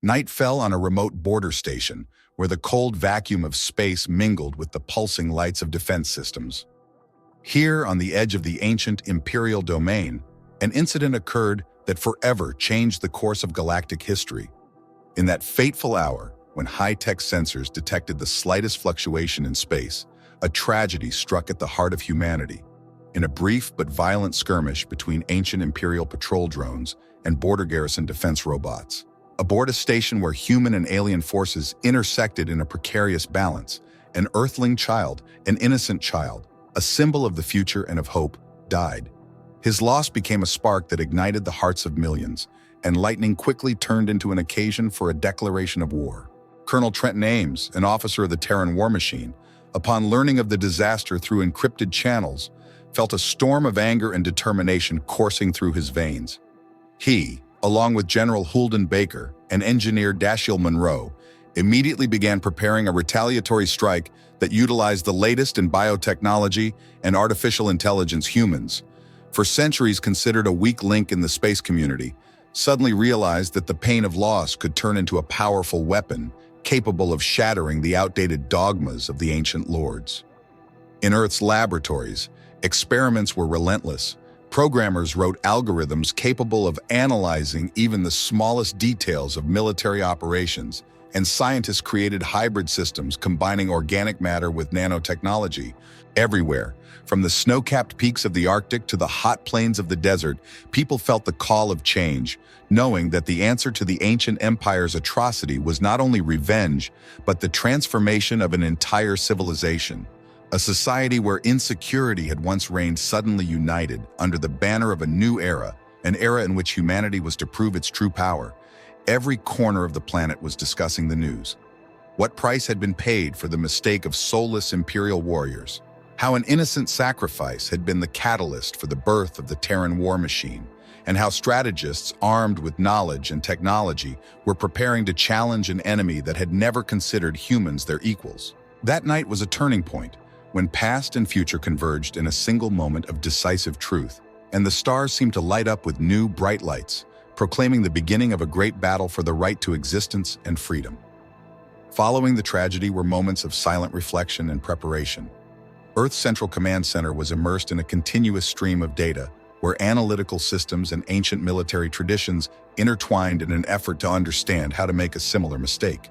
Night fell on a remote border station where the cold vacuum of space mingled with the pulsing lights of defense systems. Here, on the edge of the ancient imperial domain, an incident occurred that forever changed the course of galactic history. In that fateful hour, when high-tech sensors detected the slightest fluctuation in space, a tragedy struck at the heart of humanity. In a brief but violent skirmish between ancient Imperial patrol drones and border garrison defense robots. Aboard a station where human and alien forces intersected in a precarious balance, an Earthling child, an innocent child, a symbol of the future and of hope, died. His loss became a spark that ignited the hearts of millions, and lightning quickly turned into an occasion for a declaration of war. Colonel Trenton Ames, an officer of the Terran war machine, upon learning of the disaster through encrypted channels, felt a storm of anger and determination coursing through his veins. He, along with General Huldan Baker and engineer Dashiell Monroe, immediately began preparing a retaliatory strike that utilized the latest in biotechnology and artificial intelligence. Humans, for centuries considered a weak link in the space community, suddenly realized that the pain of loss could turn into a powerful weapon capable of shattering the outdated dogmas of the ancient lords. In Earth's laboratories, experiments were relentless. Programmers wrote algorithms capable of analyzing even the smallest details of military operations, and scientists created hybrid systems combining organic matter with nanotechnology. Everywhere, from the snow-capped peaks of the Arctic to the hot plains of the desert, people felt the call of change, knowing that the answer to the ancient empire's atrocity was not only revenge, but the transformation of an entire civilization. A society where insecurity had once reigned suddenly united under the banner of a new era, an era in which humanity was to prove its true power. Every corner of the planet was discussing the news. What price had been paid for the mistake of soulless imperial warriors? How an innocent sacrifice had been the catalyst for the birth of the Terran war machine, and how strategists armed with knowledge and technology were preparing to challenge an enemy that had never considered humans their equals. That night was a turning point, when past and future converged in a single moment of decisive truth, and the stars seemed to light up with new, bright lights, proclaiming the beginning of a great battle for the right to existence and freedom. Following the tragedy were moments of silent reflection and preparation. Earth's Central Command Center was immersed in a continuous stream of data, where analytical systems and ancient military traditions intertwined in an effort to understand how to make a similar mistake.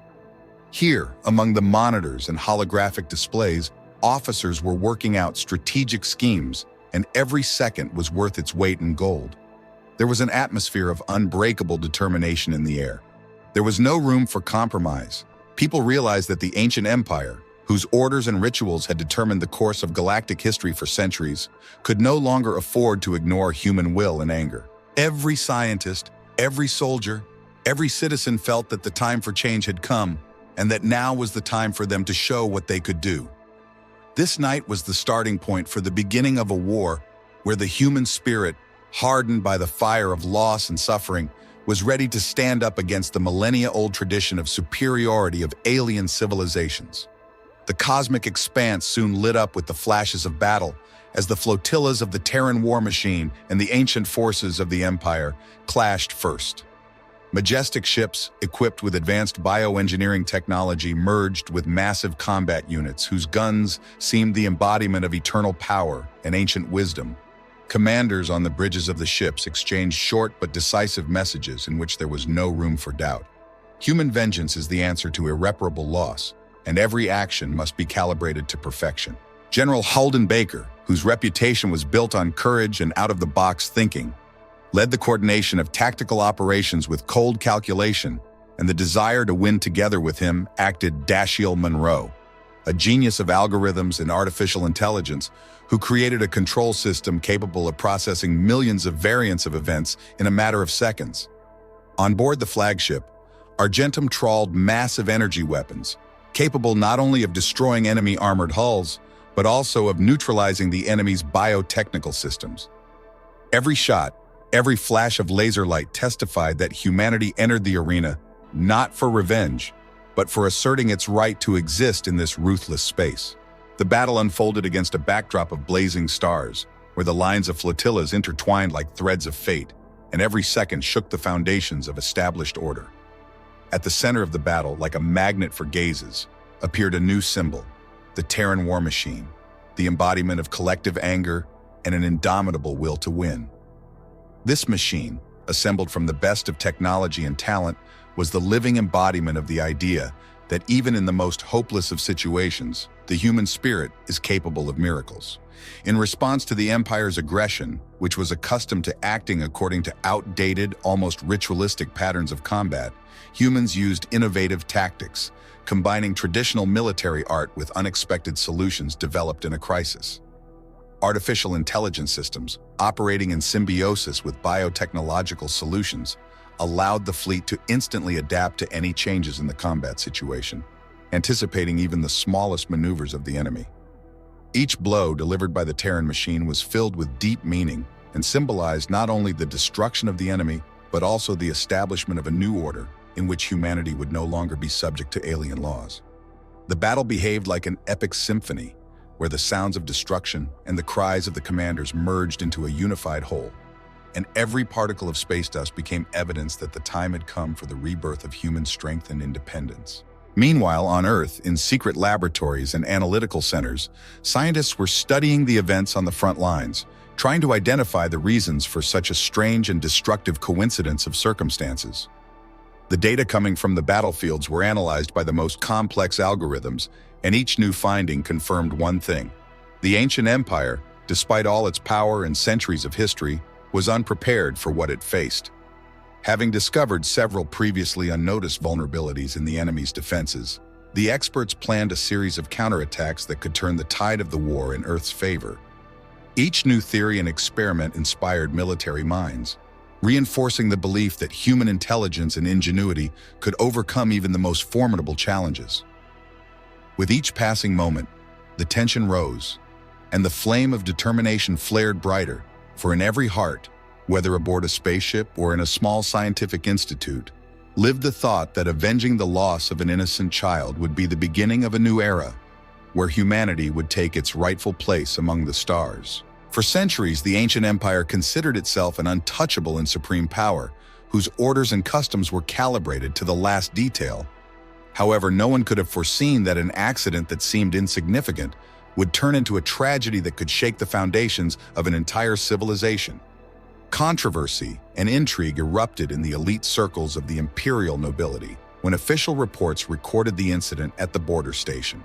Here, among the monitors and holographic displays, officers were working out strategic schemes, and every second was worth its weight in gold. There was an atmosphere of unbreakable determination in the air. There was no room for compromise. People realized that the ancient empire, whose orders and rituals had determined the course of galactic history for centuries, could no longer afford to ignore human will and anger. Every scientist, every soldier, every citizen felt that the time for change had come, and that now was the time for them to show what they could do. This night was the starting point for the beginning of a war where the human spirit, hardened by the fire of loss and suffering, was ready to stand up against the millennia-old tradition of superiority of alien civilizations. The cosmic expanse soon lit up with the flashes of battle as the flotillas of the Terran war machine and the ancient forces of the Empire clashed first. Majestic ships, equipped with advanced bioengineering technology, merged with massive combat units whose guns seemed the embodiment of eternal power and ancient wisdom. Commanders on the bridges of the ships exchanged short but decisive messages in which there was no room for doubt. Human vengeance is the answer to irreparable loss, and every action must be calibrated to perfection. General Huldan Baker, whose reputation was built on courage and out-of-the-box thinking, led the coordination of tactical operations with cold calculation, and the desire to win together with him acted Dashiell Monroe, a genius of algorithms and artificial intelligence, who created a control system capable of processing millions of variants of events in a matter of seconds. On board the flagship, Argentum trawled massive energy weapons, capable not only of destroying enemy armored hulls, but also of neutralizing the enemy's biotechnical systems. Every shot, every flash of laser light testified that humanity entered the arena not for revenge, but for asserting its right to exist in this ruthless space. The battle unfolded against a backdrop of blazing stars, where the lines of flotillas intertwined like threads of fate, and every second shook the foundations of established order. At the center of the battle, like a magnet for gazes, appeared a new symbol, the Terran war machine, the embodiment of collective anger and an indomitable will to win. This machine, assembled from the best of technology and talent, was the living embodiment of the idea that even in the most hopeless of situations, the human spirit is capable of miracles. In response to the Empire's aggression, which was accustomed to acting according to outdated, almost ritualistic patterns of combat, humans used innovative tactics, combining traditional military art with unexpected solutions developed in a crisis. Artificial intelligence systems, operating in symbiosis with biotechnological solutions, allowed the fleet to instantly adapt to any changes in the combat situation, anticipating even the smallest maneuvers of the enemy. Each blow delivered by the Terran machine was filled with deep meaning and symbolized not only the destruction of the enemy, but also the establishment of a new order in which humanity would no longer be subject to alien laws. The battle behaved like an epic symphony, where the sounds of destruction and the cries of the commanders merged into a unified whole, and every particle of space dust became evidence that the time had come for the rebirth of human strength and independence. Meanwhile, on Earth, in secret laboratories and analytical centers, scientists were studying the events on the front lines, trying to identify the reasons for such a strange and destructive coincidence of circumstances. The data coming from the battlefields were analyzed by the most complex algorithms, and each new finding confirmed one thing. The ancient empire, despite all its power and centuries of history, was unprepared for what it faced. Having discovered several previously unnoticed vulnerabilities in the enemy's defenses, the experts planned a series of counterattacks that could turn the tide of the war in Earth's favor. Each new theory and experiment inspired military minds, reinforcing the belief that human intelligence and ingenuity could overcome even the most formidable challenges. With each passing moment, the tension rose, and the flame of determination flared brighter, for in every heart, whether aboard a spaceship or in a small scientific institute, lived the thought that avenging the loss of an innocent child would be the beginning of a new era, where humanity would take its rightful place among the stars. For centuries, the ancient empire considered itself an untouchable and supreme power, whose orders and customs were calibrated to the last detail. However, no one could have foreseen that an accident that seemed insignificant would turn into a tragedy that could shake the foundations of an entire civilization. Controversy and intrigue erupted in the elite circles of the imperial nobility when official reports recorded the incident at the border station.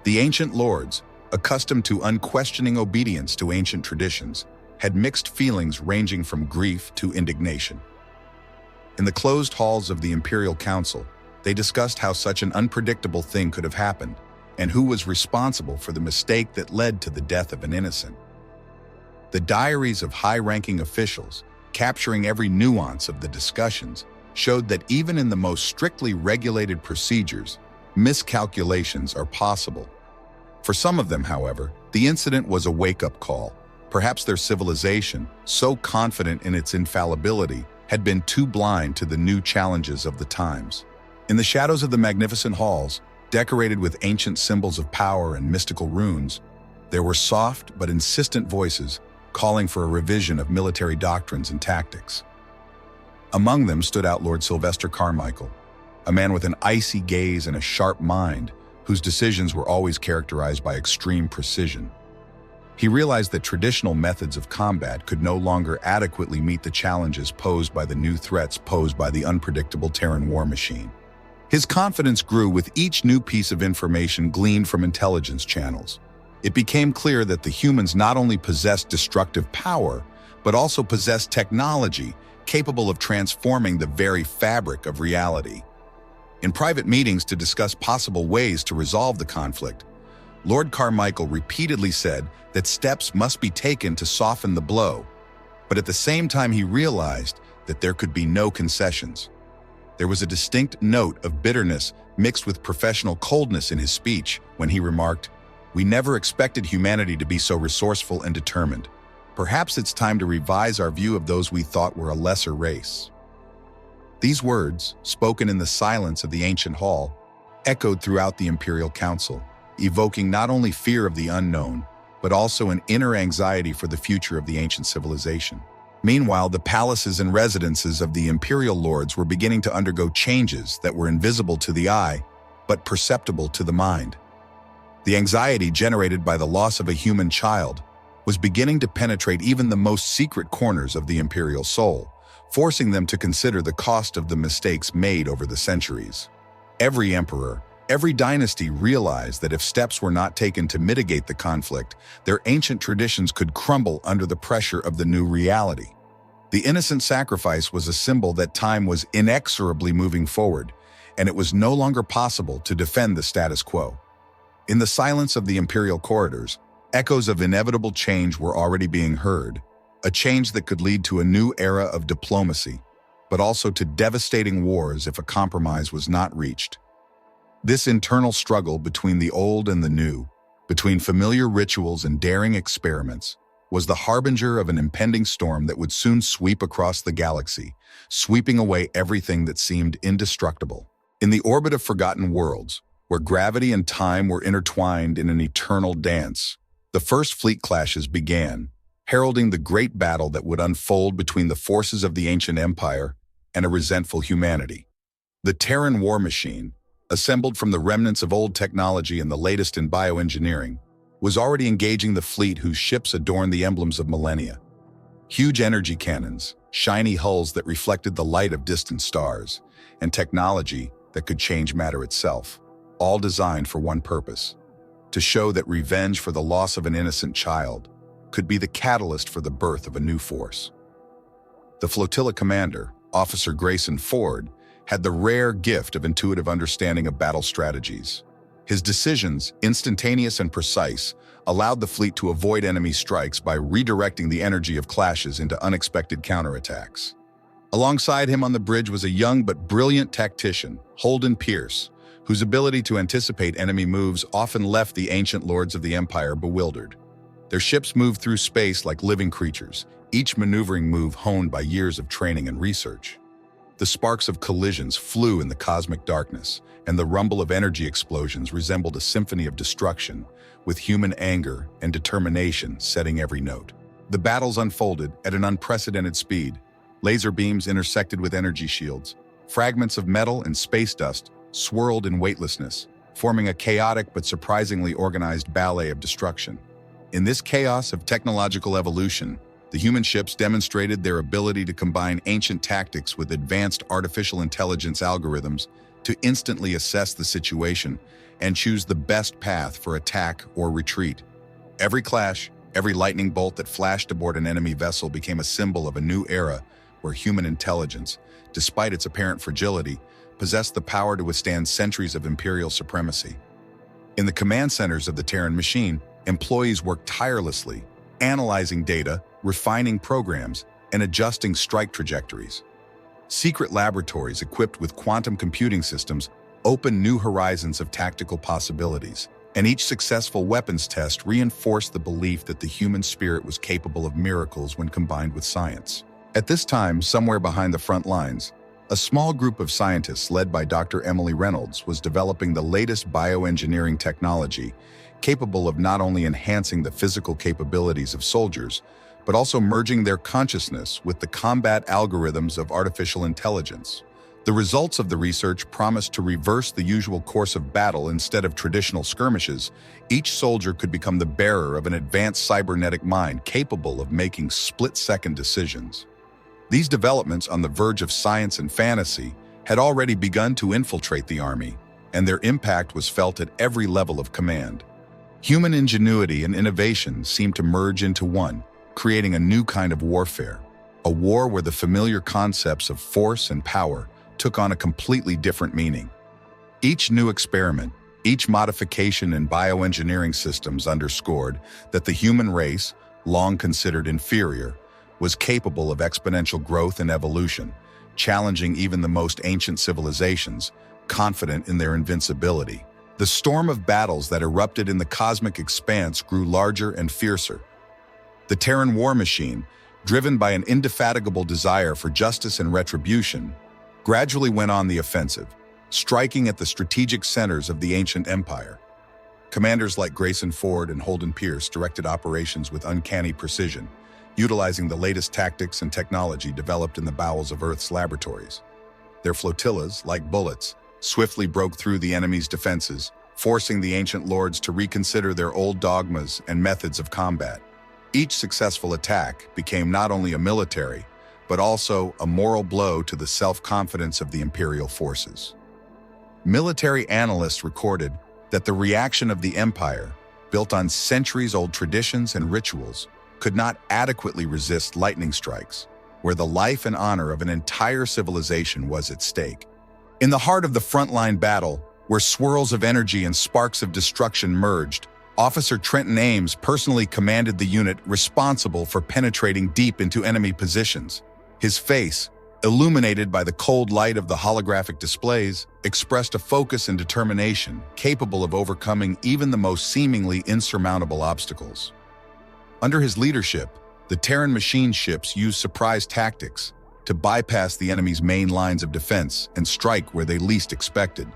The ancient lords, accustomed to unquestioning obedience to ancient traditions, had mixed feelings ranging from grief to indignation. In the closed halls of the Imperial Council, they discussed how such an unpredictable thing could have happened, and who was responsible for the mistake that led to the death of an innocent. The diaries of high-ranking officials, capturing every nuance of the discussions, showed that even in the most strictly regulated procedures, miscalculations are possible. For some of them, however, the incident was a wake-up call. Perhaps their civilization, so confident in its infallibility, had been too blind to the new challenges of the times. In the shadows of the magnificent halls, decorated with ancient symbols of power and mystical runes, there were soft but insistent voices calling for a revision of military doctrines and tactics. Among them stood out Lord Sylvester Carmichael, a man with an icy gaze and a sharp mind, whose decisions were always characterized by extreme precision. He realized that traditional methods of combat could no longer adequately meet the challenges posed by the new threats posed by the unpredictable Terran war machine. His confidence grew with each new piece of information gleaned from intelligence channels. It became clear that the humans not only possessed destructive power, but also possessed technology capable of transforming the very fabric of reality. In private meetings to discuss possible ways to resolve the conflict, Lord Carmichael repeatedly said that steps must be taken to soften the blow, but at the same time he realized that there could be no concessions. There was a distinct note of bitterness mixed with professional coldness in his speech when he remarked, "We never expected humanity to be so resourceful and determined. Perhaps it's time to revise our view of those we thought were a lesser race." These words, spoken in the silence of the ancient hall, echoed throughout the Imperial Council, evoking not only fear of the unknown, but also an inner anxiety for the future of the ancient civilization. Meanwhile, the palaces and residences of the imperial lords were beginning to undergo changes that were invisible to the eye, but perceptible to the mind. The anxiety generated by the loss of a human child was beginning to penetrate even the most secret corners of the imperial soul, forcing them to consider the cost of the mistakes made over the centuries. Every emperor, every dynasty realized that if steps were not taken to mitigate the conflict, their ancient traditions could crumble under the pressure of the new reality. The innocent sacrifice was a symbol that time was inexorably moving forward, and it was no longer possible to defend the status quo. In the silence of the imperial corridors, echoes of inevitable change were already being heard, a change that could lead to a new era of diplomacy, but also to devastating wars if a compromise was not reached. This internal struggle between the old and the new, between familiar rituals and daring experiments, was the harbinger of an impending storm that would soon sweep across the galaxy, sweeping away everything that seemed indestructible. In the orbit of forgotten worlds, where gravity and time were intertwined in an eternal dance, the first fleet clashes began, heralding the great battle that would unfold between the forces of the ancient empire and a resentful humanity. The Terran war machine, assembled from the remnants of old technology and the latest in bioengineering, was already engaging the fleet whose ships adorned the emblems of millennia. Huge energy cannons, shiny hulls that reflected the light of distant stars, and technology that could change matter itself, all designed for one purpose: to show that revenge for the loss of an innocent child could be the catalyst for the birth of a new force. The flotilla commander, Officer Grayson Ford, had the rare gift of intuitive understanding of battle strategies. His decisions, instantaneous and precise, allowed the fleet to avoid enemy strikes by redirecting the energy of clashes into unexpected counterattacks. Alongside him on the bridge was a young but brilliant tactician, Holden Pierce, whose ability to anticipate enemy moves often left the ancient lords of the Empire bewildered. Their ships moved through space like living creatures, each maneuvering move honed by years of training and research. The sparks of collisions flew in the cosmic darkness, and the rumble of energy explosions resembled a symphony of destruction, with human anger and determination setting every note. The battles unfolded at an unprecedented speed. Laser beams intersected with energy shields. Fragments of metal and space dust swirled in weightlessness, forming a chaotic but surprisingly organized ballet of destruction. In this chaos of technological evolution, the human ships demonstrated their ability to combine ancient tactics with advanced artificial intelligence algorithms to instantly assess the situation and choose the best path for attack or retreat. Every clash, every lightning bolt that flashed aboard an enemy vessel became a symbol of a new era where human intelligence, despite its apparent fragility, possessed the power to withstand centuries of imperial supremacy. In the command centers of the Terran machine, employees worked tirelessly, analyzing data, refining programs, and adjusting strike trajectories. Secret laboratories equipped with quantum computing systems opened new horizons of tactical possibilities, and each successful weapons test reinforced the belief that the human spirit was capable of miracles when combined with science. At this time, somewhere behind the front lines, a small group of scientists led by Dr. Emily Reynolds was developing the latest bioengineering technology capable of not only enhancing the physical capabilities of soldiers, but also merging their consciousness with the combat algorithms of artificial intelligence. The results of the research promised to reverse the usual course of battle. Instead of traditional skirmishes, each soldier could become the bearer of an advanced cybernetic mind capable of making split-second decisions. These developments on the verge of science and fantasy had already begun to infiltrate the army, and their impact was felt at every level of command. Human ingenuity and innovation seemed to merge into one, creating a new kind of warfare, a war where the familiar concepts of force and power took on a completely different meaning. Each new experiment, each modification in bioengineering systems underscored that the human race, long considered inferior, was capable of exponential growth and evolution, challenging even the most ancient civilizations, confident in their invincibility. The storm of battles that erupted in the cosmic expanse grew larger and fiercer. The Terran war machine, driven by an indefatigable desire for justice and retribution, gradually went on the offensive, striking at the strategic centers of the ancient empire. Commanders like Grayson Ford and Holden Pierce directed operations with uncanny precision, utilizing the latest tactics and technology developed in the bowels of Earth's laboratories. Their flotillas, like bullets, swiftly broke through the enemy's defenses, forcing the ancient lords to reconsider their old dogmas and methods of combat. Each successful attack became not only a military, but also a moral blow to the self-confidence of the imperial forces. Military analysts recorded that the reaction of the empire, built on centuries-old traditions and rituals, could not adequately resist lightning strikes, where the life and honor of an entire civilization was at stake. In the heart of the frontline battle, where swirls of energy and sparks of destruction merged, Officer Trenton Ames personally commanded the unit responsible for penetrating deep into enemy positions. His face, illuminated by the cold light of the holographic displays, expressed a focus and determination capable of overcoming even the most seemingly insurmountable obstacles. Under his leadership, the Terran machine ships used surprise tactics to bypass the enemy's main lines of defense and strike where they least expected.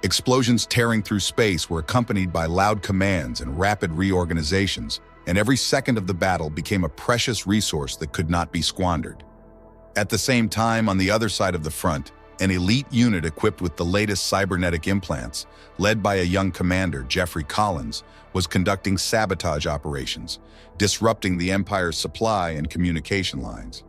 Explosions tearing through space were accompanied by loud commands and rapid reorganizations, and every second of the battle became a precious resource that could not be squandered. At the same time, on the other side of the front, an elite unit equipped with the latest cybernetic implants, led by a young commander, Jeffrey Collins, was conducting sabotage operations, disrupting the Empire's supply and communication lines.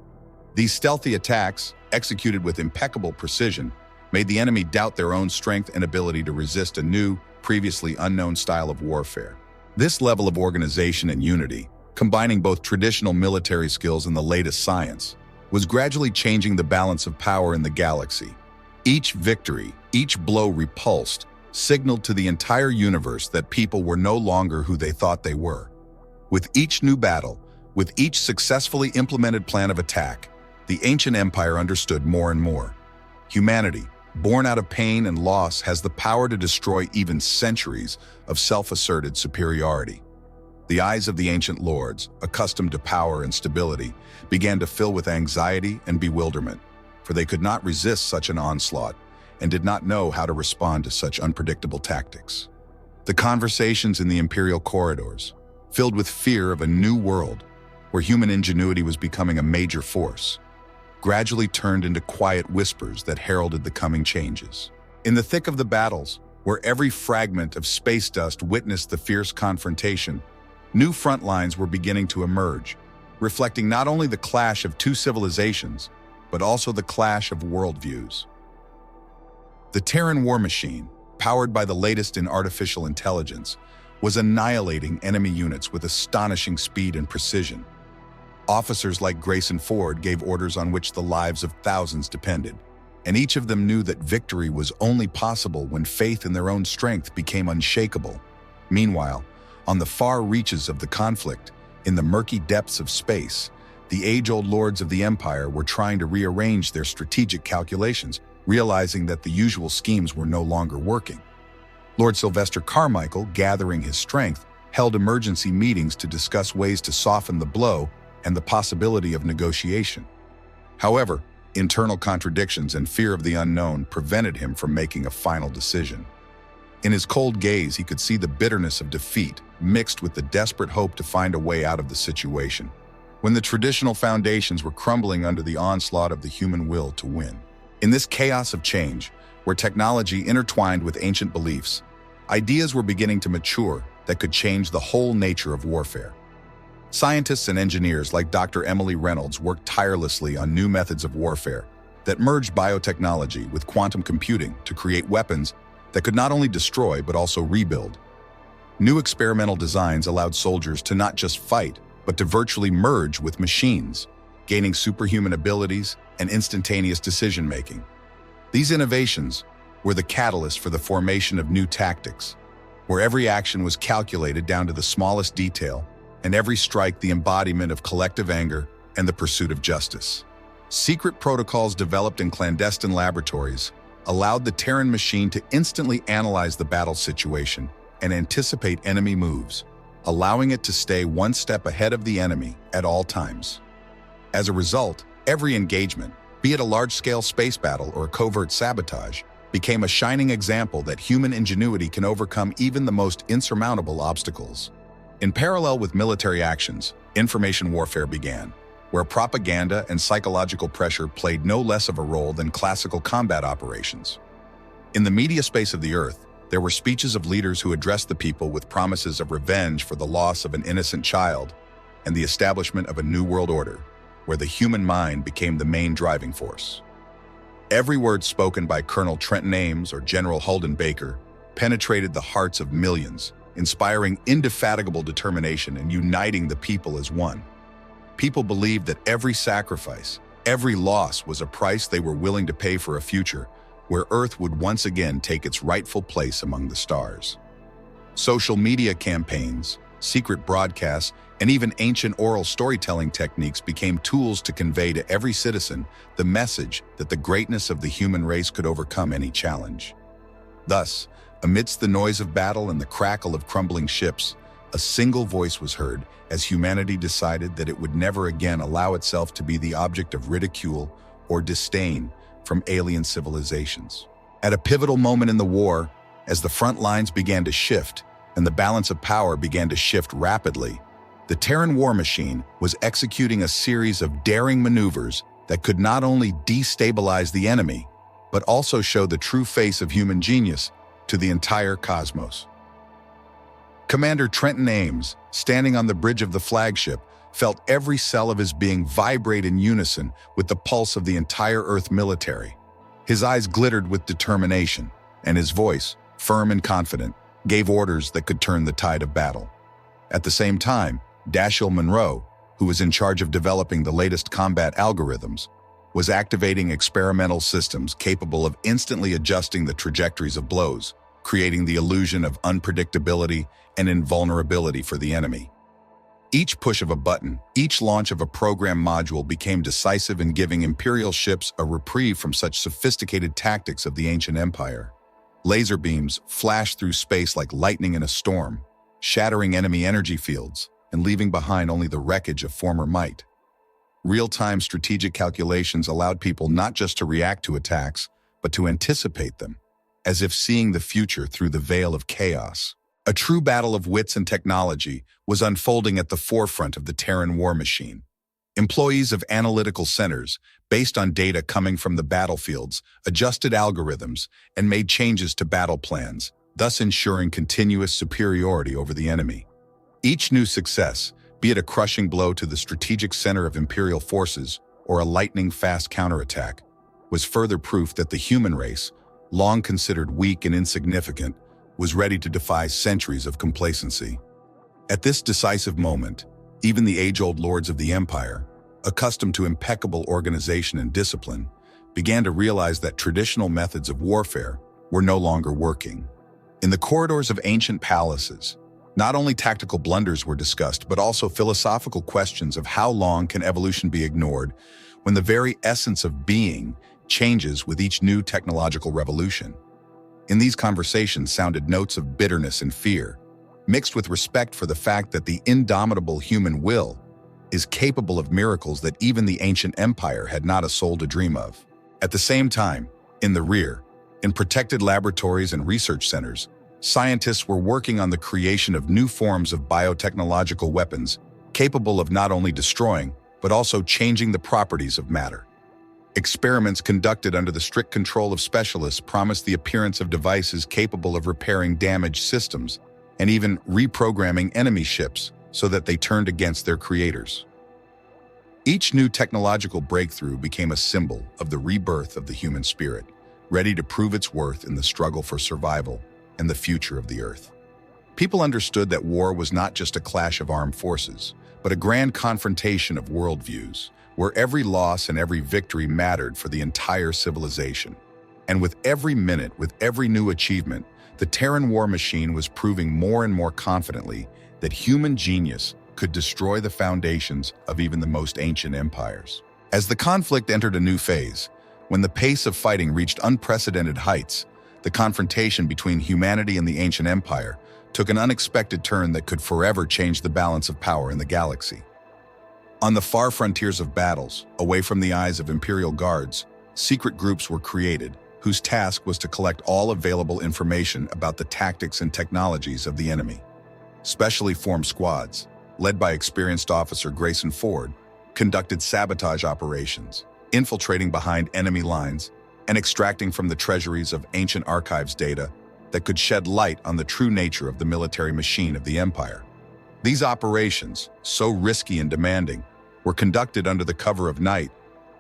These stealthy attacks, executed with impeccable precision, made the enemy doubt their own strength and ability to resist a new, previously unknown style of warfare. This level of organization and unity, combining both traditional military skills and the latest science, was gradually changing the balance of power in the galaxy. Each victory, each blow repulsed, signaled to the entire universe that people were no longer who they thought they were. With each new battle, with each successfully implemented plan of attack, the ancient empire understood more and more. Humanity, born out of pain and loss, has the power to destroy even centuries of self-asserted superiority. The eyes of the ancient lords, accustomed to power and stability, began to fill with anxiety and bewilderment, for they could not resist such an onslaught and did not know how to respond to such unpredictable tactics. The conversations in the imperial corridors, filled with fear of a new world where human ingenuity was becoming a major force, gradually turned into quiet whispers that heralded the coming changes. In the thick of the battles, where every fragment of space dust witnessed the fierce confrontation, new front lines were beginning to emerge, reflecting not only the clash of two civilizations, but also the clash of worldviews. The Terran war machine, powered by the latest in artificial intelligence, was annihilating enemy units with astonishing speed and precision. Officers like Grayson Ford gave orders on which the lives of thousands depended, and each of them knew that victory was only possible when faith in their own strength became unshakable. Meanwhile, on the far reaches of the conflict, in the murky depths of space, the age-old lords of the Empire were trying to rearrange their strategic calculations, realizing that the usual schemes were no longer working. Lord Sylvester Carmichael, gathering his strength, held emergency meetings to discuss ways to soften the blow and the possibility of negotiation. However, internal contradictions and fear of the unknown prevented him from making a final decision. In his cold gaze, he could see the bitterness of defeat mixed with the desperate hope to find a way out of the situation, when the traditional foundations were crumbling under the onslaught of the human will to win. In this chaos of change, where technology intertwined with ancient beliefs, ideas were beginning to mature that could change the whole nature of warfare. Scientists and engineers like Dr. Emily Reynolds worked tirelessly on new methods of warfare that merged biotechnology with quantum computing to create weapons that could not only destroy but also rebuild. New experimental designs allowed soldiers to not just fight, but to virtually merge with machines, gaining superhuman abilities and instantaneous decision-making. These innovations were the catalyst for the formation of new tactics, where every action was calculated down to the smallest detail, and every strike the embodiment of collective anger and the pursuit of justice. Secret protocols developed in clandestine laboratories allowed the Terran machine to instantly analyze the battle situation and anticipate enemy moves, allowing it to stay one step ahead of the enemy at all times. As a result, every engagement, be it a large-scale space battle or a covert sabotage, became a shining example that human ingenuity can overcome even the most insurmountable obstacles. In parallel with military actions, information warfare began, where propaganda and psychological pressure played no less of a role than classical combat operations. In the media space of the Earth, there were speeches of leaders who addressed the people with promises of revenge for the loss of an innocent child and the establishment of a new world order, where the human mind became the main driving force. Every word spoken by Colonel Trenton Ames or General Holden Baker penetrated the hearts of millions, inspiring indefatigable determination and uniting the people as one. People believed that every sacrifice, every loss was a price they were willing to pay for a future where Earth would once again take its rightful place among the stars. Social media campaigns, secret broadcasts, and even ancient oral storytelling techniques became tools to convey to every citizen the message that the greatness of the human race could overcome any challenge. Thus, amidst the noise of battle and the crackle of crumbling ships, a single voice was heard as humanity decided that it would never again allow itself to be the object of ridicule or disdain from alien civilizations. At a pivotal moment in the war, as the front lines began to shift and the balance of power began to shift rapidly, the Terran war machine was executing a series of daring maneuvers that could not only destabilize the enemy, but also show the true face of human genius to the entire cosmos. Commander Trenton Ames, standing on the bridge of the flagship, felt every cell of his being vibrate in unison with the pulse of the entire Earth military. His eyes glittered with determination, and his voice, firm and confident, gave orders that could turn the tide of battle. At the same time, Dashiell Monroe, who was in charge of developing the latest combat algorithms, was activating experimental systems capable of instantly adjusting the trajectories of blows, creating the illusion of unpredictability and invulnerability for the enemy. Each push of a button, each launch of a program module became decisive in giving Imperial ships a reprieve from such sophisticated tactics of the ancient empire. Laser beams flashed through space like lightning in a storm, shattering enemy energy fields and leaving behind only the wreckage of former might. Real-time strategic calculations allowed people not just to react to attacks, but to anticipate them, as if seeing the future through the veil of chaos. A true battle of wits and technology was unfolding at the forefront of the Terran war machine. Employees of analytical centers, based on data coming from the battlefields, adjusted algorithms and made changes to battle plans, thus ensuring continuous superiority over the enemy. Each new success, be it a crushing blow to the strategic center of Imperial forces or a lightning-fast counterattack, was further proof that the human race, long considered weak and insignificant, was ready to defy centuries of complacency. At this decisive moment, even the age-old lords of the Empire, accustomed to impeccable organization and discipline, began to realize that traditional methods of warfare were no longer working. In the corridors of ancient palaces, not only tactical blunders were discussed, but also philosophical questions of how long can evolution be ignored when the very essence of being changes with each new technological revolution. In these conversations sounded notes of bitterness and fear, mixed with respect for the fact that the indomitable human will is capable of miracles that even the ancient empire had not a soul to dream of. At the same time, in the rear, in protected laboratories and research centers, scientists were working on the creation of new forms of biotechnological weapons capable of not only destroying, but also changing the properties of matter. Experiments conducted under the strict control of specialists promised the appearance of devices capable of repairing damaged systems and even reprogramming enemy ships so that they turned against their creators. Each new technological breakthrough became a symbol of the rebirth of the human spirit, ready to prove its worth in the struggle for survival and the future of the Earth. People understood that war was not just a clash of armed forces, but a grand confrontation of worldviews, where every loss and every victory mattered for the entire civilization. And with every minute, with every new achievement, the Terran war machine was proving more and more confidently that human genius could destroy the foundations of even the most ancient empires. As the conflict entered a new phase, when the pace of fighting reached unprecedented heights, the confrontation between humanity and the ancient empire took an unexpected turn that could forever change the balance of power in the galaxy. On the far frontiers of battles, away from the eyes of Imperial guards, secret groups were created, whose task was to collect all available information about the tactics and technologies of the enemy. Specially formed squads, led by experienced officer Grayson Ford, conducted sabotage operations, infiltrating behind enemy lines and extracting from the treasuries of ancient archives data that could shed light on the true nature of the military machine of the Empire. These operations, so risky and demanding, were conducted under the cover of night,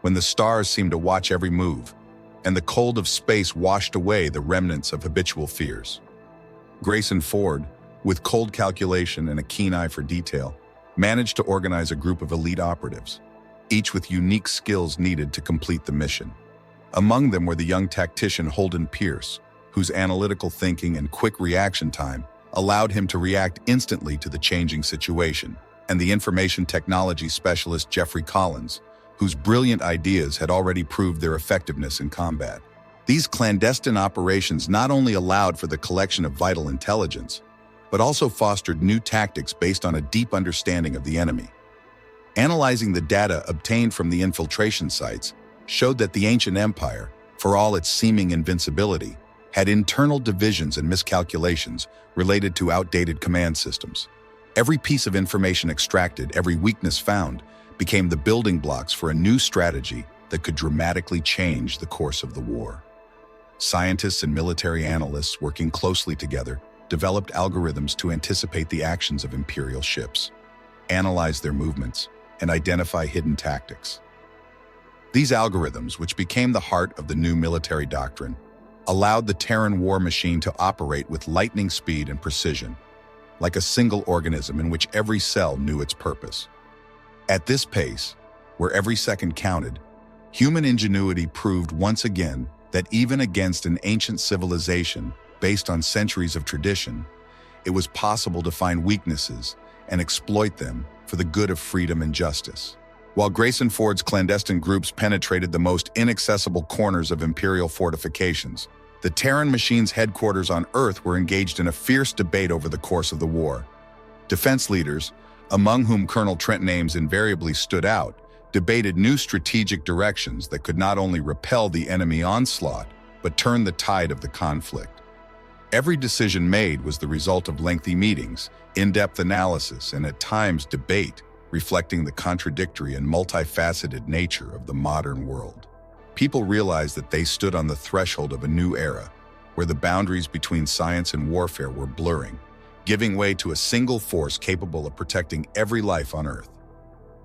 when the stars seemed to watch every move, and the cold of space washed away the remnants of habitual fears. Grayson Ford, with cold calculation and a keen eye for detail, managed to organize a group of elite operatives, each with unique skills needed to complete the mission. Among them were the young tactician Holden Pierce, whose analytical thinking and quick reaction time allowed him to react instantly to the changing situation, and the information technology specialist Jeffrey Collins, whose brilliant ideas had already proved their effectiveness in combat. These clandestine operations not only allowed for the collection of vital intelligence, but also fostered new tactics based on a deep understanding of the enemy. Analyzing the data obtained from the infiltration sites showed that the ancient empire, for all its seeming invincibility, had internal divisions and miscalculations related to outdated command systems. Every piece of information extracted, every weakness found, became the building blocks for a new strategy that could dramatically change the course of the war. Scientists and military analysts working closely together developed algorithms to anticipate the actions of Imperial ships, analyze their movements, and identify hidden tactics. These algorithms, which became the heart of the new military doctrine, allowed the Terran war machine to operate with lightning speed and precision, like a single organism in which every cell knew its purpose. At this pace, where every second counted, human ingenuity proved once again that even against an ancient civilization based on centuries of tradition, it was possible to find weaknesses and exploit them for the good of freedom and justice. While Grayson Ford's clandestine groups penetrated the most inaccessible corners of Imperial fortifications, the Terran machine's headquarters on Earth were engaged in a fierce debate over the course of the war. Defense leaders, among whom Colonel Trenton Ames invariably stood out, debated new strategic directions that could not only repel the enemy onslaught, but turn the tide of the conflict. Every decision made was the result of lengthy meetings, in-depth analysis, and at times debate, reflecting the contradictory and multifaceted nature of the modern world. People realized that they stood on the threshold of a new era, where the boundaries between science and warfare were blurring, giving way to a single force capable of protecting every life on Earth.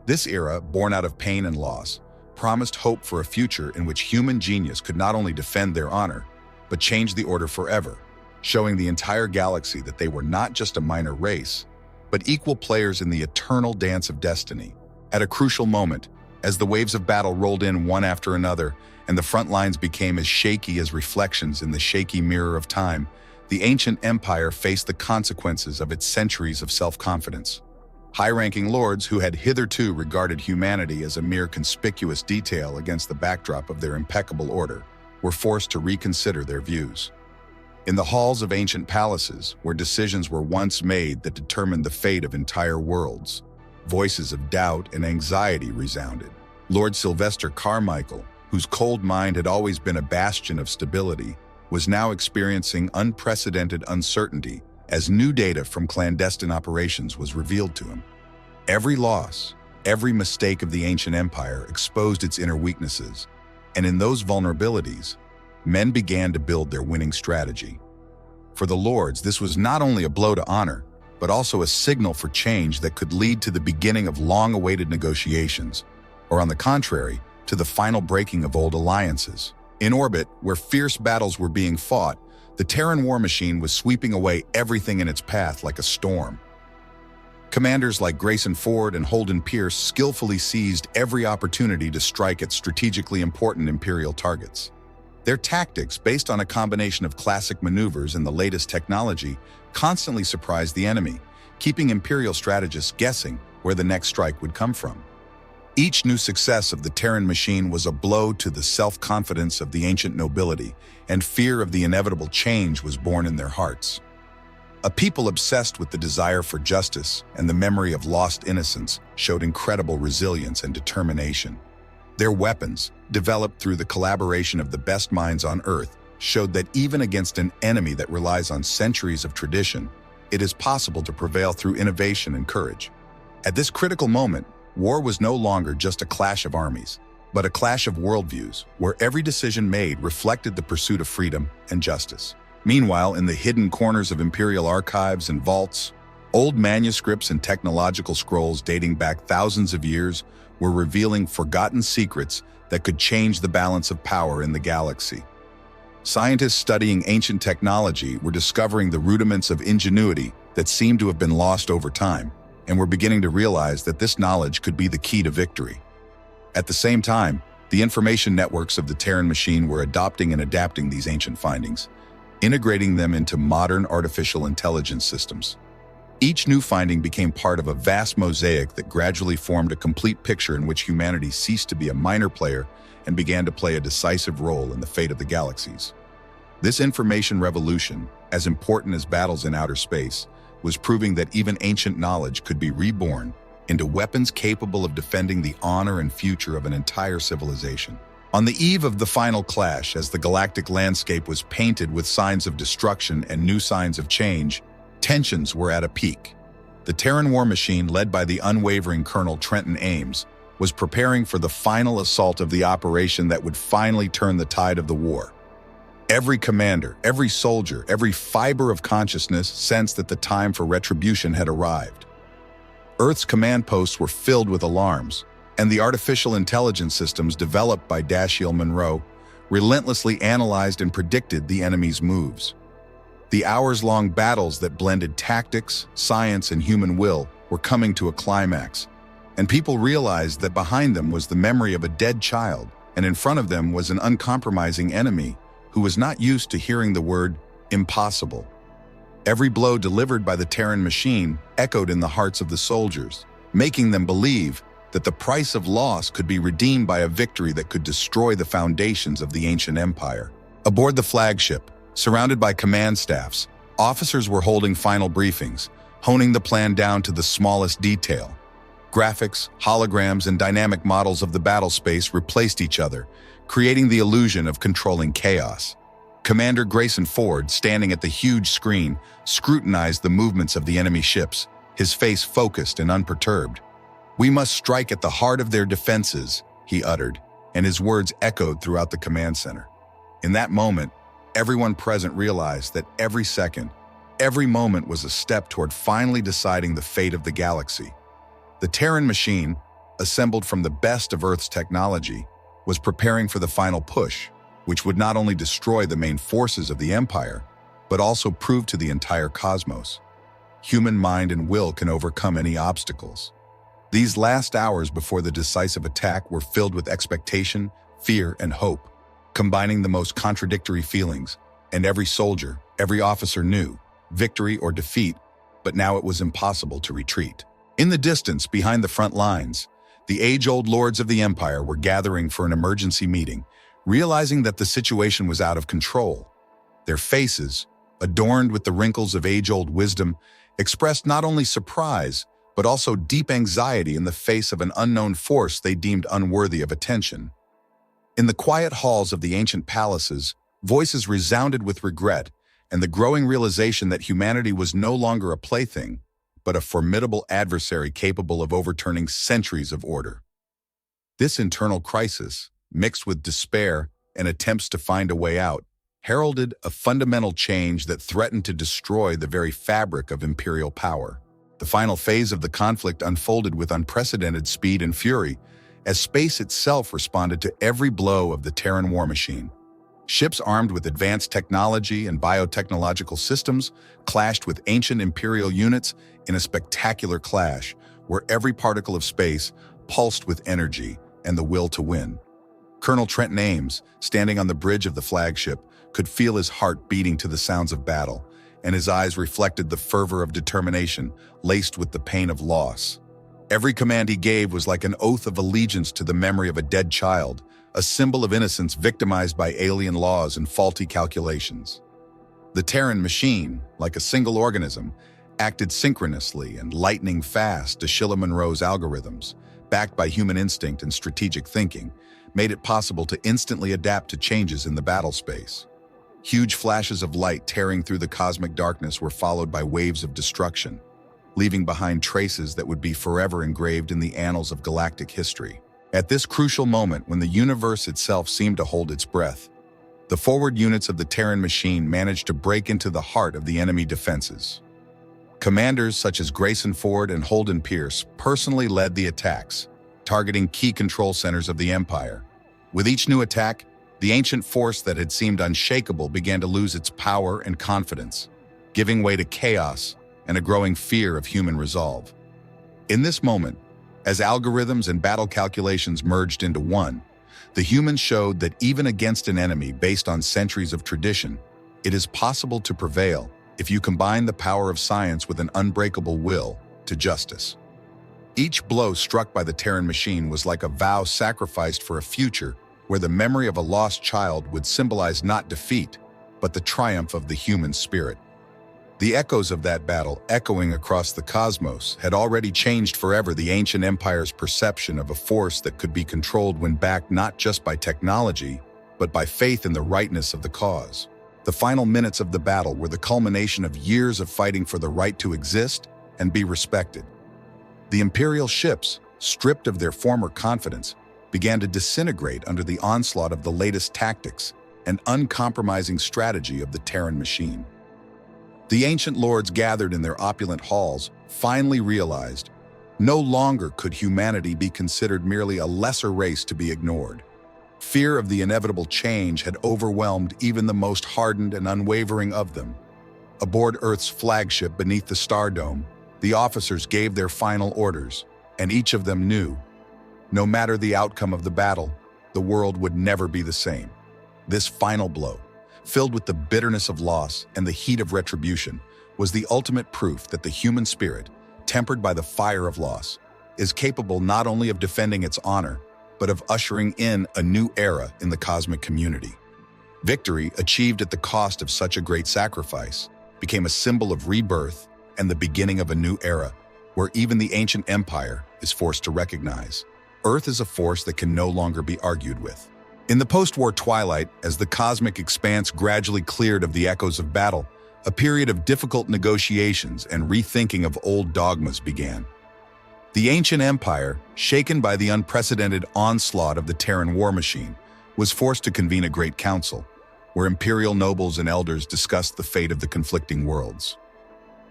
This era, born out of pain and loss, promised hope for a future in which human genius could not only defend their honor, but change the order forever, showing the entire galaxy that they were not just a minor race, but equal players in the eternal dance of destiny. At a crucial moment, as the waves of battle rolled in one after another, and the front lines became as shaky as reflections in the shaky mirror of time, the ancient empire faced the consequences of its centuries of self-confidence. High-ranking lords who had hitherto regarded humanity as a mere conspicuous detail against the backdrop of their impeccable order were forced to reconsider their views. In the halls of ancient palaces, where decisions were once made that determined the fate of entire worlds, voices of doubt and anxiety resounded. Lord Sylvester Carmichael, whose cold mind had always been a bastion of stability, was now experiencing unprecedented uncertainty as new data from clandestine operations was revealed to him. Every loss, every mistake of the ancient empire exposed its inner weaknesses, and in those vulnerabilities, men began to build their winning strategy. For the lords, this was not only a blow to honor, but also a signal for change that could lead to the beginning of long-awaited negotiations, or on the contrary, to the final breaking of old alliances. In orbit, where fierce battles were being fought, the Terran war machine was sweeping away everything in its path like a storm. Commanders like Grayson Ford and Holden Pierce skillfully seized every opportunity to strike at strategically important Imperial targets. Their tactics, based on a combination of classic maneuvers and the latest technology, constantly surprised the enemy, keeping Imperial strategists guessing where the next strike would come from. Each new success of the Terran machine was a blow to the self-confidence of the ancient nobility, and fear of the inevitable change was born in their hearts. A people obsessed with the desire for justice and the memory of lost innocence showed incredible resilience and determination. Their weapons, developed through the collaboration of the best minds on Earth, showed that even against an enemy that relies on centuries of tradition, it is possible to prevail through innovation and courage. At this critical moment, war was no longer just a clash of armies, but a clash of worldviews, where every decision made reflected the pursuit of freedom and justice. Meanwhile, in the hidden corners of imperial archives and vaults, old manuscripts and technological scrolls dating back thousands of years were revealing forgotten secrets that could change the balance of power in the galaxy. Scientists studying ancient technology were discovering the rudiments of ingenuity that seemed to have been lost over time, and were beginning to realize that this knowledge could be the key to victory. At the same time, the information networks of the Terran machine were adopting and adapting these ancient findings, integrating them into modern artificial intelligence systems. Each new finding became part of a vast mosaic that gradually formed a complete picture in which humanity ceased to be a minor player and began to play a decisive role in the fate of the galaxies. This information revolution, as important as battles in outer space, was proving that even ancient knowledge could be reborn into weapons capable of defending the honor and future of an entire civilization. On the eve of the final clash, as the galactic landscape was painted with signs of destruction and new signs of change, tensions were at a peak. The Terran war machine, led by the unwavering Colonel Trenton Ames, was preparing for the final assault of the operation that would finally turn the tide of the war. Every commander, every soldier, every fiber of consciousness sensed that the time for retribution had arrived. Earth's command posts were filled with alarms, and the artificial intelligence systems developed by Dashiell Monroe relentlessly analyzed and predicted the enemy's moves. The hours-long battles that blended tactics, science, and human will were coming to a climax, and people realized that behind them was the memory of a dead child, and in front of them was an uncompromising enemy who was not used to hearing the word impossible. Every blow delivered by the Terran machine echoed in the hearts of the soldiers, making them believe that the price of loss could be redeemed by a victory that could destroy the foundations of the ancient empire. Aboard the flagship, surrounded by command staffs, officers were holding final briefings, honing the plan down to the smallest detail. Graphics, holograms, and dynamic models of the battle space replaced each other, creating the illusion of controlling chaos. Commander Grayson Ford, standing at the huge screen, scrutinized the movements of the enemy ships, his face focused and unperturbed. "We must strike at the heart of their defenses," he uttered, and his words echoed throughout the command center. In that moment, everyone present realized that every second, every moment was a step toward finally deciding the fate of the galaxy. The Terran machine, assembled from the best of Earth's technology, was preparing for the final push, which would not only destroy the main forces of the Empire, but also prove to the entire cosmos: human mind and will can overcome any obstacles. These last hours before the decisive attack were filled with expectation, fear, and hope, combining the most contradictory feelings, and every soldier, every officer knew, victory or defeat, but now it was impossible to retreat. In the distance, behind the front lines, the age-old lords of the Empire were gathering for an emergency meeting, realizing that the situation was out of control. Their faces, adorned with the wrinkles of age-old wisdom, expressed not only surprise, but also deep anxiety in the face of an unknown force they deemed unworthy of attention. In the quiet halls of the ancient palaces, voices resounded with regret and the growing realization that humanity was no longer a plaything, but a formidable adversary capable of overturning centuries of order. This internal crisis, mixed with despair and attempts to find a way out, heralded a fundamental change that threatened to destroy the very fabric of imperial power. The final phase of the conflict unfolded with unprecedented speed and fury, as space itself responded to every blow of the Terran war machine. Ships armed with advanced technology and biotechnological systems clashed with ancient imperial units in a spectacular clash where every particle of space pulsed with energy and the will to win. Colonel Trenton Ames, standing on the bridge of the flagship, could feel his heart beating to the sounds of battle, and his eyes reflected the fervor of determination laced with the pain of loss. Every command he gave was like an oath of allegiance to the memory of a dead child, a symbol of innocence victimized by alien laws and faulty calculations. The Terran machine, like a single organism, acted synchronously and lightning fast. Dashiell Monroe's algorithms, backed by human instinct and strategic thinking, made it possible to instantly adapt to changes in the battle space. Huge flashes of light tearing through the cosmic darkness were followed by waves of destruction, leaving behind traces that would be forever engraved in the annals of galactic history. At this crucial moment, when the universe itself seemed to hold its breath, the forward units of the Terran machine managed to break into the heart of the enemy defenses. Commanders such as Grayson Ford and Holden Pierce personally led the attacks, targeting key control centers of the Empire. With each new attack, the ancient force that had seemed unshakable began to lose its power and confidence, giving way to chaos and a growing fear of human resolve. In this moment, as algorithms and battle calculations merged into one, the humans showed that even against an enemy based on centuries of tradition, it is possible to prevail if you combine the power of science with an unbreakable will to justice. Each blow struck by the Terran machine was like a vow sacrificed for a future where the memory of a lost child would symbolize not defeat, but the triumph of the human spirit. The echoes of that battle, echoing across the cosmos, had already changed forever the ancient empire's perception of a force that could be controlled when backed not just by technology, but by faith in the rightness of the cause. The final minutes of the battle were the culmination of years of fighting for the right to exist and be respected. The Imperial ships, stripped of their former confidence, began to disintegrate under the onslaught of the latest tactics and uncompromising strategy of the Terran machine. The ancient lords gathered in their opulent halls finally realized no longer could humanity be considered merely a lesser race to be ignored. Fear of the inevitable change had overwhelmed even the most hardened and unwavering of them. Aboard Earth's flagship beneath the Star Dome, the officers gave their final orders, and each of them knew, no matter the outcome of the battle, the world would never be the same. This final blow, filled with the bitterness of loss and the heat of retribution, was the ultimate proof that the human spirit, tempered by the fire of loss, is capable not only of defending its honor, but of ushering in a new era in the cosmic community. Victory, achieved at the cost of such a great sacrifice, became a symbol of rebirth and the beginning of a new era, where even the ancient empire is forced to recognize Earth is a force that can no longer be argued with. In the post-war twilight, as the cosmic expanse gradually cleared of the echoes of battle, a period of difficult negotiations and rethinking of old dogmas began. The ancient empire, shaken by the unprecedented onslaught of the Terran war machine, was forced to convene a great council, where imperial nobles and elders discussed the fate of the conflicting worlds.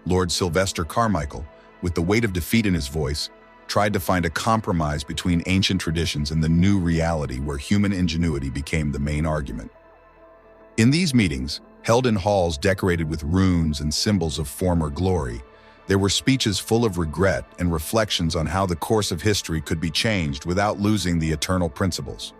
Lord Sylvester Carmichael, with the weight of defeat in his voice, tried to find a compromise between ancient traditions and the new reality where human ingenuity became the main argument. In these meetings, held in halls decorated with runes and symbols of former glory, there were speeches full of regret and reflections on how the course of history could be changed without losing the eternal principles.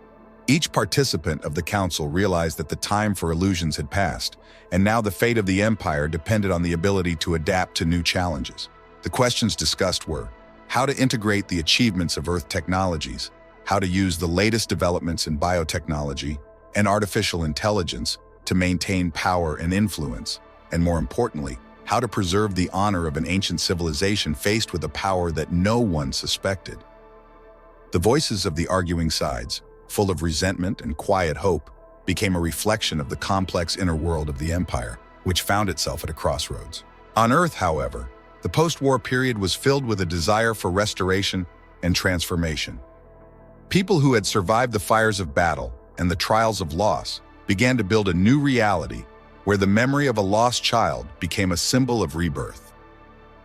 Each participant of the council realized that the time for illusions had passed, and now the fate of the empire depended on the ability to adapt to new challenges. The questions discussed were how to integrate the achievements of Earth technologies, how to use the latest developments in biotechnology and artificial intelligence to maintain power and influence, and more importantly, how to preserve the honor of an ancient civilization faced with a power that no one suspected. The voices of the arguing sides, full of resentment and quiet hope, became a reflection of the complex inner world of the empire, which found itself at a crossroads. On Earth, however, the post-war period was filled with a desire for restoration and transformation. People who had survived the fires of battle and the trials of loss began to build a new reality where the memory of a lost child became a symbol of rebirth.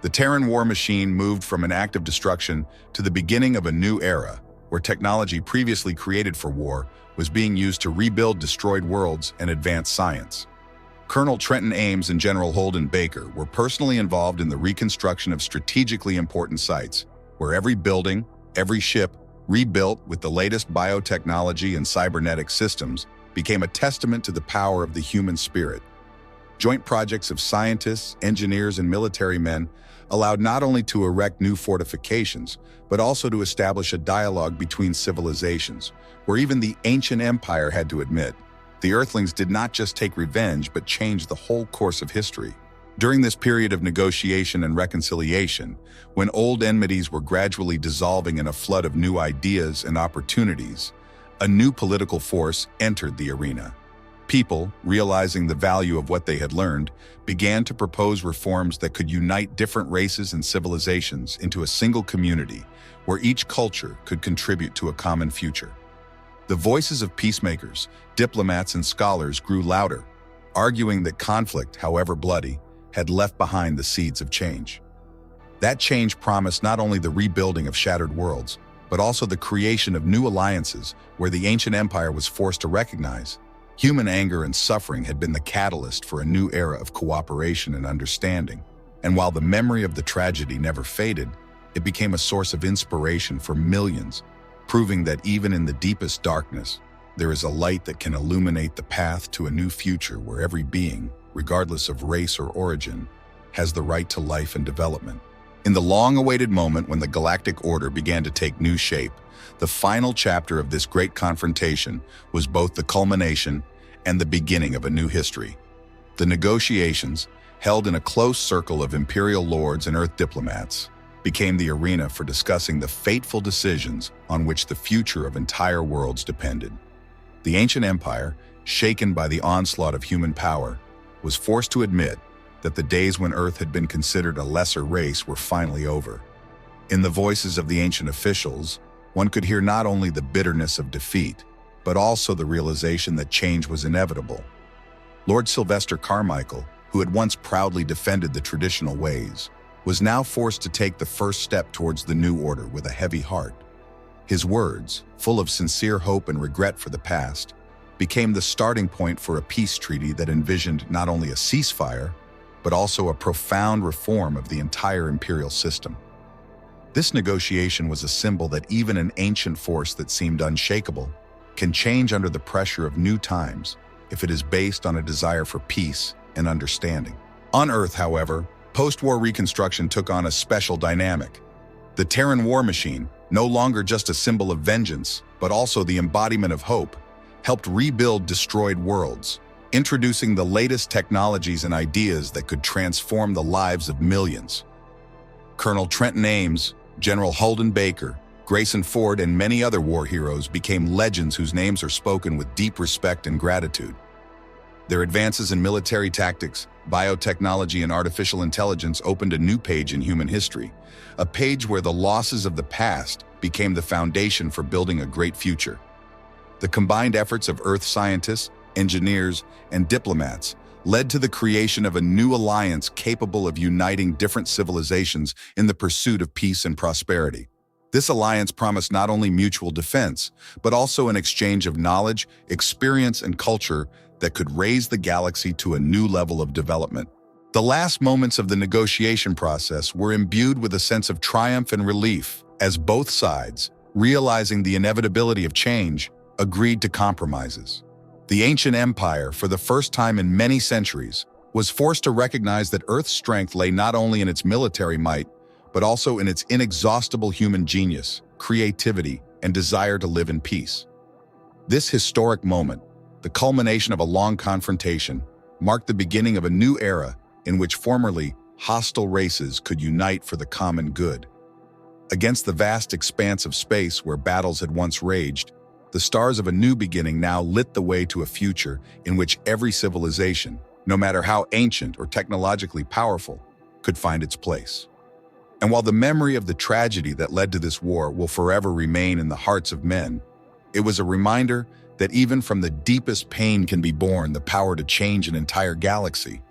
The Terran war machine moved from an act of destruction to the beginning of a new era, where technology previously created for war was being used to rebuild destroyed worlds and advance science. Colonel Trenton Ames and General Holden Baker were personally involved in the reconstruction of strategically important sites, where every building, every ship, rebuilt with the latest biotechnology and cybernetic systems, became a testament to the power of the human spirit. Joint projects of scientists, engineers, and military men allowed not only to erect new fortifications, but also to establish a dialogue between civilizations, where even the ancient empire had to admit, the Earthlings did not just take revenge, but changed the whole course of history. During this period of negotiation and reconciliation, when old enmities were gradually dissolving in a flood of new ideas and opportunities, a new political force entered the arena. People, realizing the value of what they had learned, began to propose reforms that could unite different races and civilizations into a single community where each culture could contribute to a common future. The voices of peacemakers, diplomats, and scholars grew louder, arguing that conflict, however bloody, had left behind the seeds of change. That change promised not only the rebuilding of shattered worlds, but also the creation of new alliances where the ancient empire was forced to recognize human anger and suffering had been the catalyst for a new era of cooperation and understanding. And while the memory of the tragedy never faded, it became a source of inspiration for millions, proving that even in the deepest darkness, there is a light that can illuminate the path to a new future where every being, regardless of race or origin, has the right to life and development. In the long-awaited moment when the galactic order began to take new shape, the final chapter of this great confrontation was both the culmination and the beginning of a new history. The negotiations, held in a close circle of imperial lords and Earth diplomats, became the arena for discussing the fateful decisions on which the future of entire worlds depended. The ancient empire, shaken by the onslaught of human power, was forced to admit that the days when Earth had been considered a lesser race were finally over. In the voices of the ancient officials, one could hear not only the bitterness of defeat, but also the realization that change was inevitable. Lord Sylvester Carmichael, who had once proudly defended the traditional ways, was now forced to take the first step towards the new order with a heavy heart. His words, full of sincere hope and regret for the past, became the starting point for a peace treaty that envisioned not only a ceasefire, but also a profound reform of the entire imperial system. This negotiation was a symbol that even an ancient force that seemed unshakable can change under the pressure of new times if it is based on a desire for peace and understanding. On Earth, however, post-war reconstruction took on a special dynamic. The Terran war machine, no longer just a symbol of vengeance, but also the embodiment of hope, helped rebuild destroyed worlds, introducing the latest technologies and ideas that could transform the lives of millions. Colonel Trenton Ames, General Holden Baker, Grayson Ford, and many other war heroes became legends whose names are spoken with deep respect and gratitude. Their advances in military tactics, biotechnology, and artificial intelligence opened a new page in human history, a page where the losses of the past became the foundation for building a great future. The combined efforts of Earth scientists, engineers, and diplomats led to the creation of a new alliance capable of uniting different civilizations in the pursuit of peace and prosperity. This alliance promised not only mutual defense, but also an exchange of knowledge, experience, and culture that could raise the galaxy to a new level of development. The last moments of the negotiation process were imbued with a sense of triumph and relief, as both sides, realizing the inevitability of change, agreed to compromises. The ancient empire, for the first time in many centuries, was forced to recognize that Earth's strength lay not only in its military might, but also in its inexhaustible human genius, creativity, and desire to live in peace. This historic moment, the culmination of a long confrontation, marked the beginning of a new era in which formerly hostile races could unite for the common good. Against the vast expanse of space where battles had once raged, the stars of a new beginning now lit the way to a future in which every civilization, no matter how ancient or technologically powerful, could find its place. And while the memory of the tragedy that led to this war will forever remain in the hearts of men, it was a reminder that even from the deepest pain can be born the power to change an entire galaxy.